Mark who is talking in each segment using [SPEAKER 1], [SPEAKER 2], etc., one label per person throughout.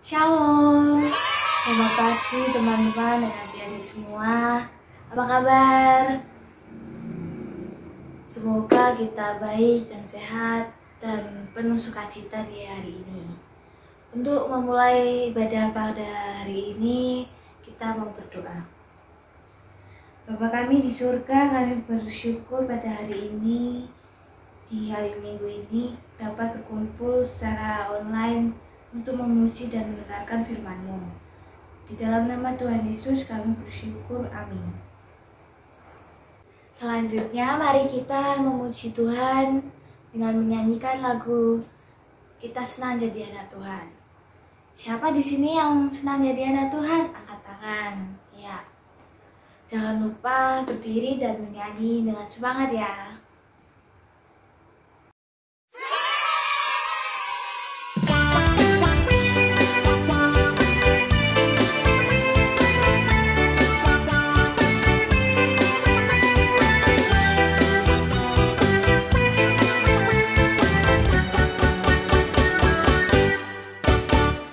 [SPEAKER 1] Shalom, selamat pagi teman-teman dan adik-adik semua. Apa kabar? Semoga kita baik dan sehat dan penuh sukacita di hari ini. Untuk memulai ibadah pada hari ini, kita mau berdoa. Bapa kami di surga, kami bersyukur pada hari ini, di hari Minggu ini dapat berkumpul secara online untuk memuji dan mendengarkan firman-Mu. Di dalam nama Tuhan Yesus kami bersyukur, amin. Selanjutnya mari kita memuji Tuhan dengan menyanyikan lagu Kita Senang Jadi Anak Tuhan. Siapa di sini yang senang jadi anak Tuhan? Angkat tangan. Ya. Jangan lupa berdiri dan menyanyi dengan semangat ya.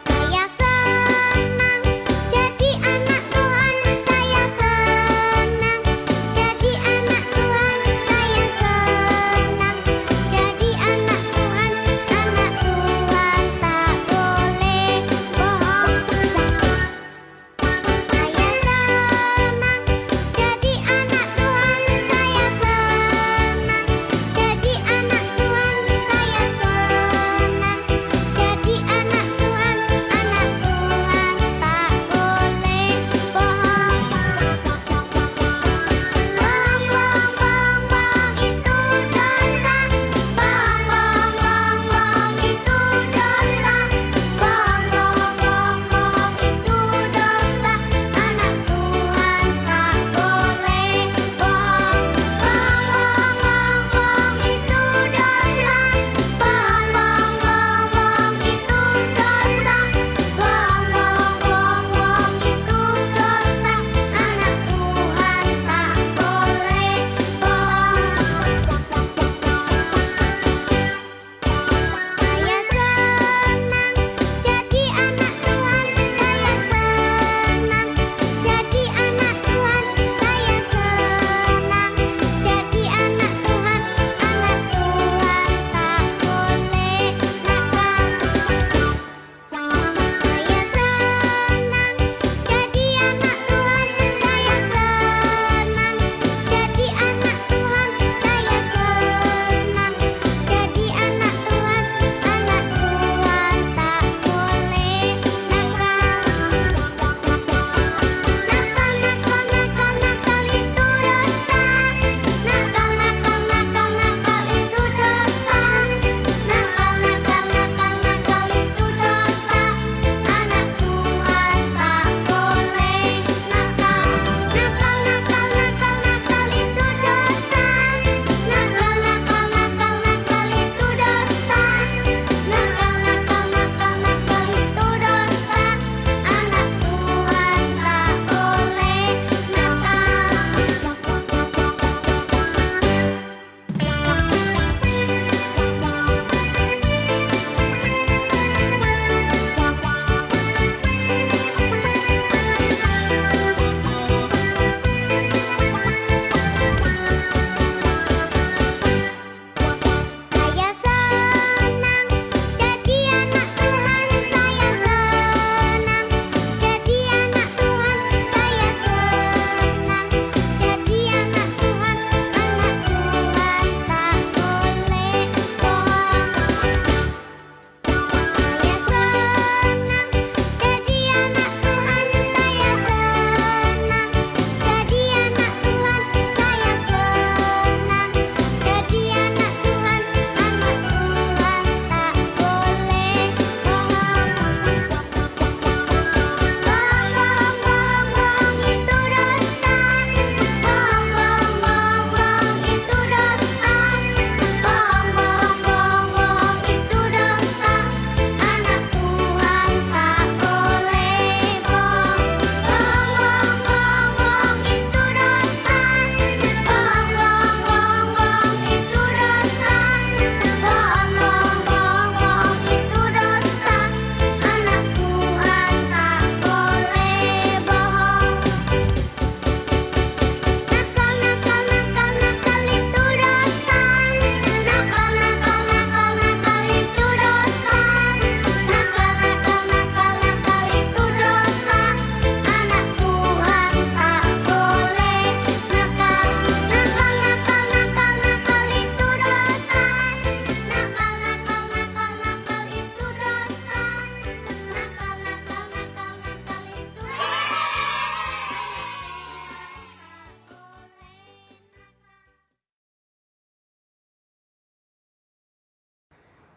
[SPEAKER 2] Saya senang jadi anak Tuhan, saya senang.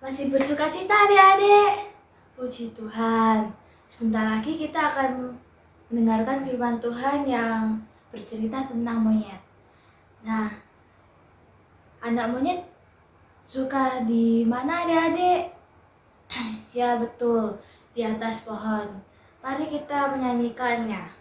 [SPEAKER 1] Masih bersuka cita adik-adik? Puji Tuhan. Sebentar lagi kita akan mendengarkan firman Tuhan yang bercerita tentang monyet. Nah, anak monyet suka di mana adik-adik? Ya betul, di atas pohon. Mari kita menyanyikannya.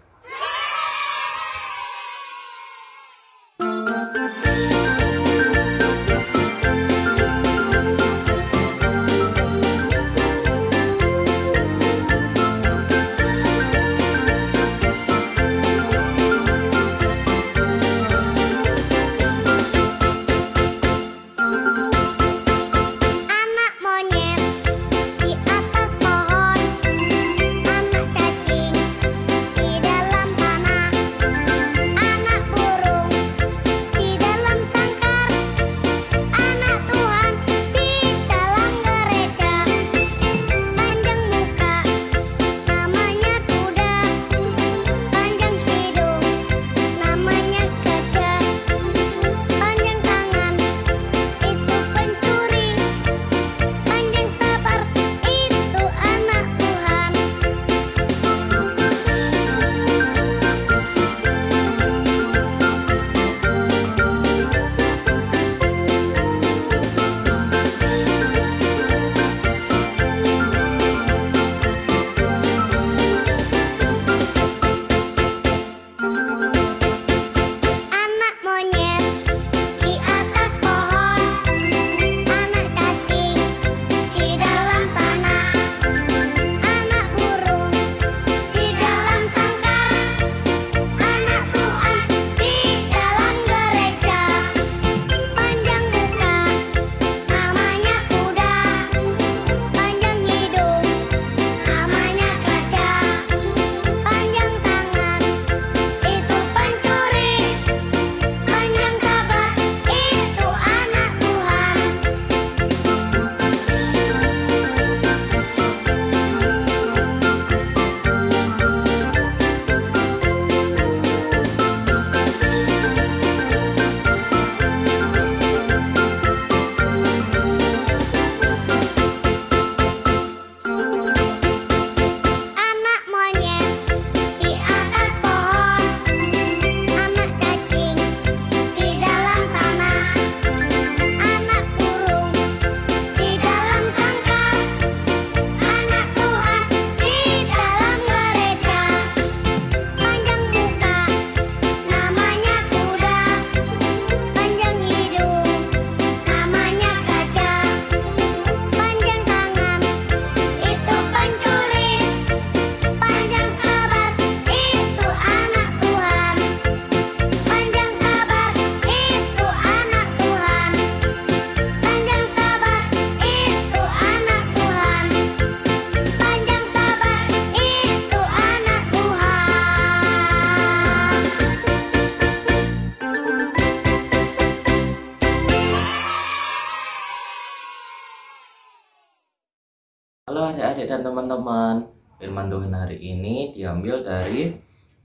[SPEAKER 2] Halo adik-adik dan teman-teman, firman Tuhan hari ini diambil dari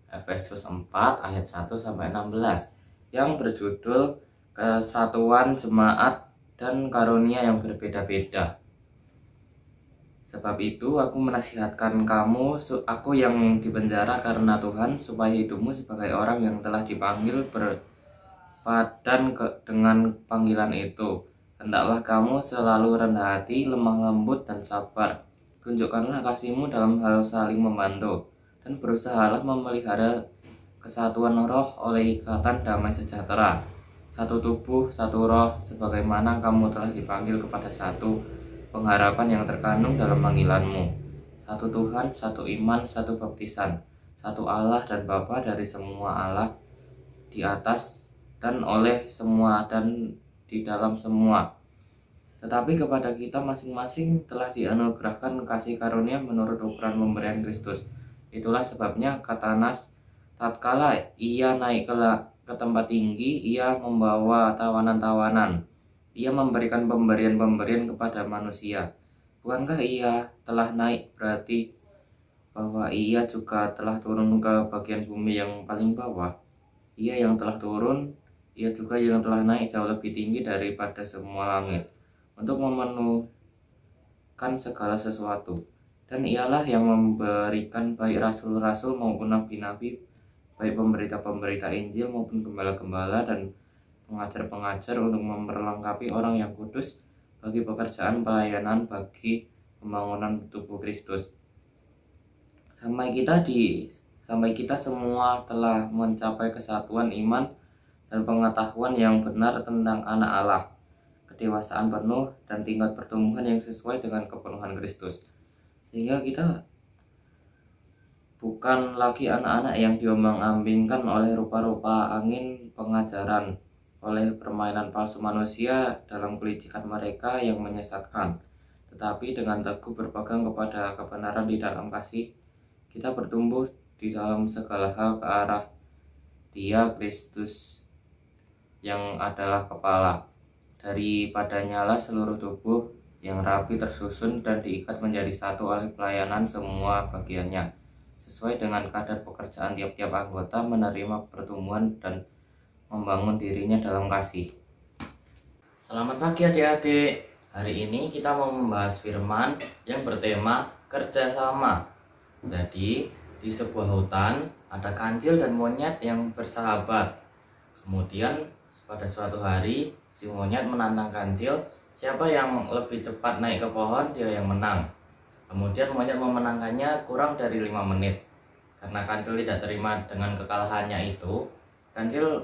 [SPEAKER 2] Efesus 4 ayat 1 sampai 16 yang berjudul Kesatuan Jemaat dan Karunia yang Berbeda-beda. Sebab itu aku menasihatkan kamu, aku yang dipenjara karena Tuhan, supaya hidupmu sebagai orang yang telah dipanggil berpadan dengan panggilan itu. Hendaklah kamu selalu rendah hati, lemah lembut, dan sabar. Tunjukkanlah kasihmu dalam hal saling membantu, dan berusahalah memelihara kesatuan roh oleh ikatan damai sejahtera. Satu tubuh, satu roh, sebagaimana kamu telah dipanggil kepada satu pengharapan yang terkandung dalam panggilanmu. Satu Tuhan, satu iman, satu baptisan, satu Allah dan Bapa dari semua Allah, di atas dan oleh semua dan di dalam semua. Tetapi kepada kita masing-masing telah dianugerahkan kasih karunia menurut ukuran pemberian Kristus. Itulah sebabnya kata Nas, tatkala ia naik ke tempat tinggi, ia membawa tawanan-tawanan. Ia memberikan pemberian-pemberian kepada manusia. Bukankah ia telah naik berarti bahwa ia juga telah turun ke bagian bumi yang paling bawah? Ia yang telah turun, ia juga yang telah naik jauh lebih tinggi daripada semua langit, untuk mengajarkan segala sesuatu. Dan ialah yang memberikan baik rasul-rasul maupun nabi-nabi, baik pemberita-pemberita Injil maupun gembala-gembala dan pengajar-pengajar untuk memperlengkapi orang yang kudus bagi pekerjaan pelayanan bagi pembangunan tubuh Kristus. Sampai kita semua telah mencapai kesatuan iman dan pengetahuan yang benar tentang anak Allah, kedewasaan penuh dan tingkat pertumbuhan yang sesuai dengan kepenuhan Kristus. Sehingga kita bukan lagi anak-anak yang diombang-ambingkan oleh rupa-rupa angin pengajaran, oleh permainan palsu manusia dalam kelicikan mereka yang menyesatkan, tetapi dengan teguh berpegang kepada kebenaran di dalam kasih, kita bertumbuh di dalam segala hal ke arah Dia, Kristus, yang adalah kepala. Daripadanya lah seluruh tubuh yang rapi tersusun dan diikat menjadi satu oleh pelayanan semua bagiannya, sesuai dengan kadar pekerjaan tiap-tiap anggota menerima pertumbuhan dan membangun dirinya dalam kasih. Selamat pagi adik-adik. Hari ini kita mau membahas firman yang bertema kerjasama. Jadi di sebuah hutan ada kancil dan monyet yang bersahabat. Kemudian pada suatu hari si monyet menantang kancil, siapa yang lebih cepat naik ke pohon dia yang menang. Kemudian monyet memenangkannya kurang dari 5 menit. Karena kancil tidak terima dengan kekalahannya itu, kancil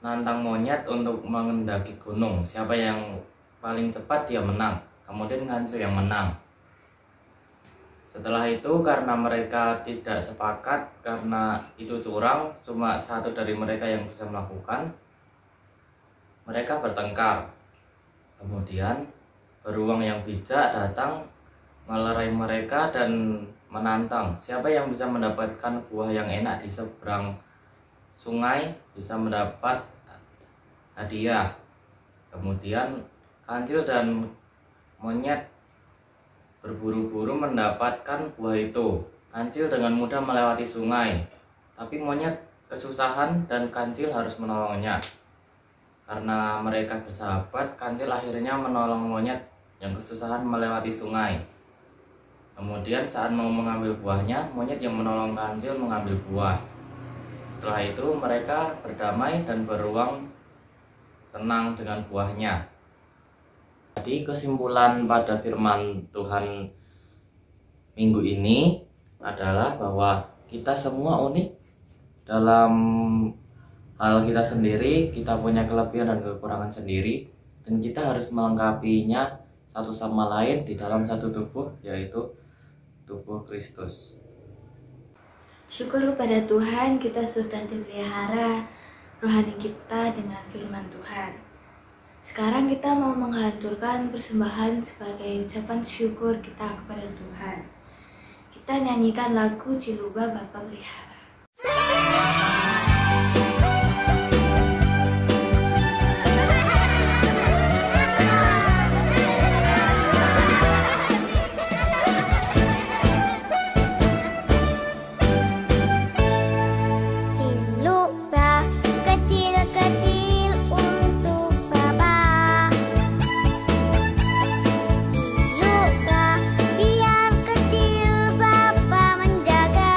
[SPEAKER 2] menantang monyet untuk mengendaki gunung. Siapa yang paling cepat dia menang. Kemudian kancil yang menang. Setelah itu karena mereka tidak sepakat, karena itu curang, cuma satu dari mereka yang bisa melakukan, mereka bertengkar. Kemudian beruang yang bijak datang melerai mereka dan menantang, siapa yang bisa mendapatkan buah yang enak di seberang sungai bisa mendapat hadiah. Kemudian kancil dan monyet berburu-buru mendapatkan buah itu. Kancil dengan mudah melewati sungai, tapi monyet kesusahan dan kancil harus menolongnya. Karena mereka bersahabat, kancil akhirnya menolong monyet yang kesusahan melewati sungai. Kemudian saat mau mengambil buahnya, monyet yang menolong kancil mengambil buah. Setelah itu mereka berdamai dan beruang senang dengan buahnya. Jadi kesimpulan pada firman Tuhan minggu ini adalah bahwa kita semua unik dalam hal kita sendiri, kita punya kelebihan dan kekurangan sendiri, dan kita harus melengkapinya satu sama lain di dalam satu tubuh, yaitu tubuh Kristus.
[SPEAKER 1] Syukur kepada Tuhan kita sudah dipelihara rohani kita dengan firman Tuhan. Sekarang kita mau menghaturkan persembahan sebagai ucapan syukur kita kepada Tuhan. Kita nyanyikan lagu Ciluba Bapa Pelihara.
[SPEAKER 3] Biar kecil Bapa menjaga.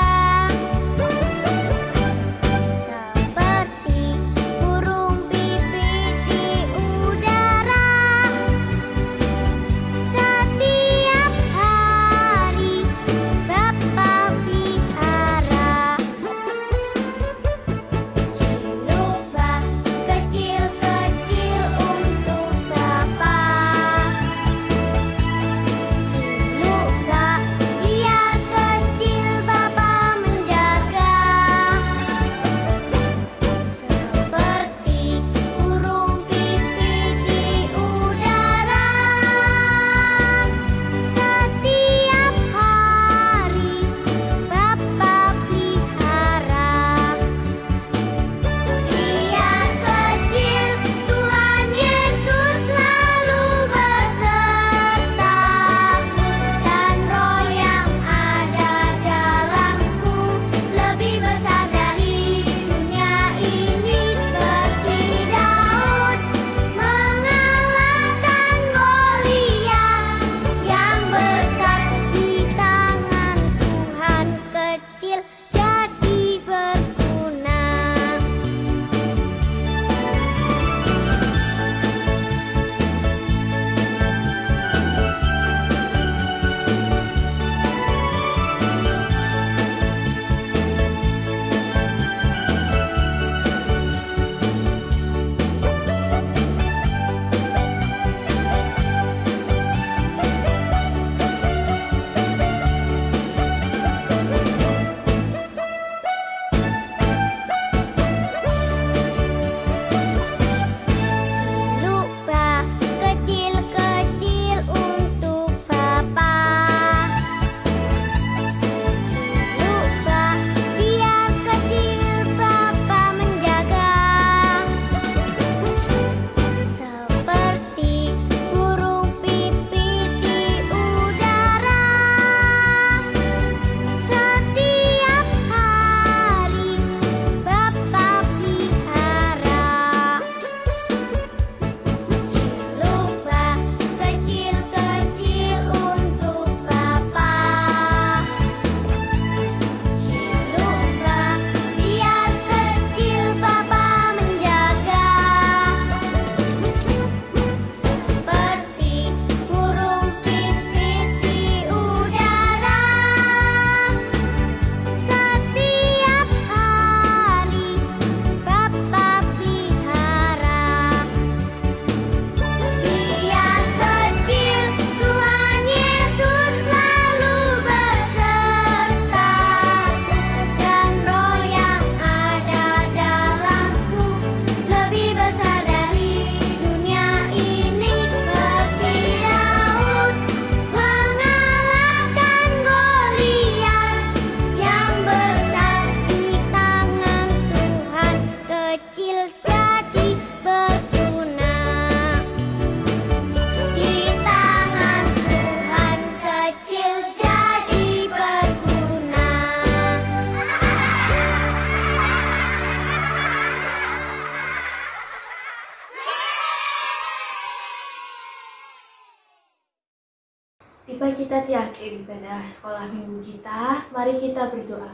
[SPEAKER 1] kita diakhiri pada sekolah minggu kita, mari kita berdoa.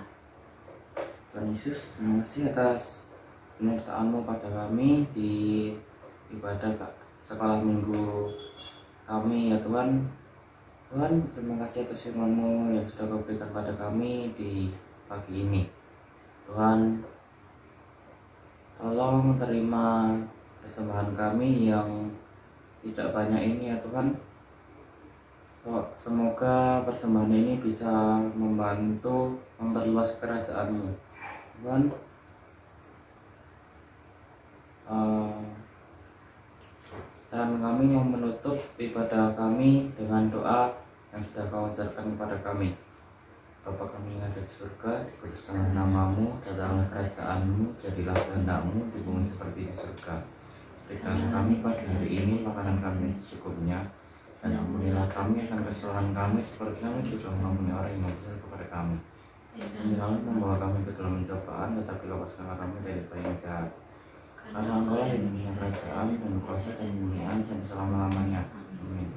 [SPEAKER 2] Tuhan Yesus, terima kasih atas penyertaan-Mu pada kami di ibadah sekolah minggu kami ya Tuhan. Tuhan, terima kasih atas firman-Mu yang sudah Kau berikan pada kami di pagi ini. Tuhan, tolong terima persembahan kami yang tidak banyak ini ya Tuhan. Semoga persembahan ini bisa membantu memperluas kerajaan-Mu Tuhan. Dan kami mau menutup ibadah kami dengan doa yang sudah Kau ajarkan kepada kami. Bapa kami yang ada di surga, dikuduskanlah nama-Mu, datanglah kerajaan-Mu, jadilah kehendak-Mu di bumi seperti di surga. Berikan kami pada hari ini makanan kami secukupnya, dan ampunilah kami akan kesalahan kami seperti kami juga mengampuni orang yang bersalah kepada kami. Janganlah membawa kami ke dalam pencobaan, tetapi lepaskanlah kami dari yang jahat. Karena Engkau yang punya kerajaan dan kuasa dan kemuliaan sampai selama-lamanya. Amin.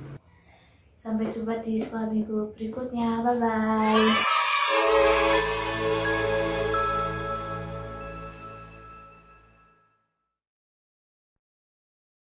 [SPEAKER 1] Sampai jumpa di sekolah minggu berikutnya. Bye-bye.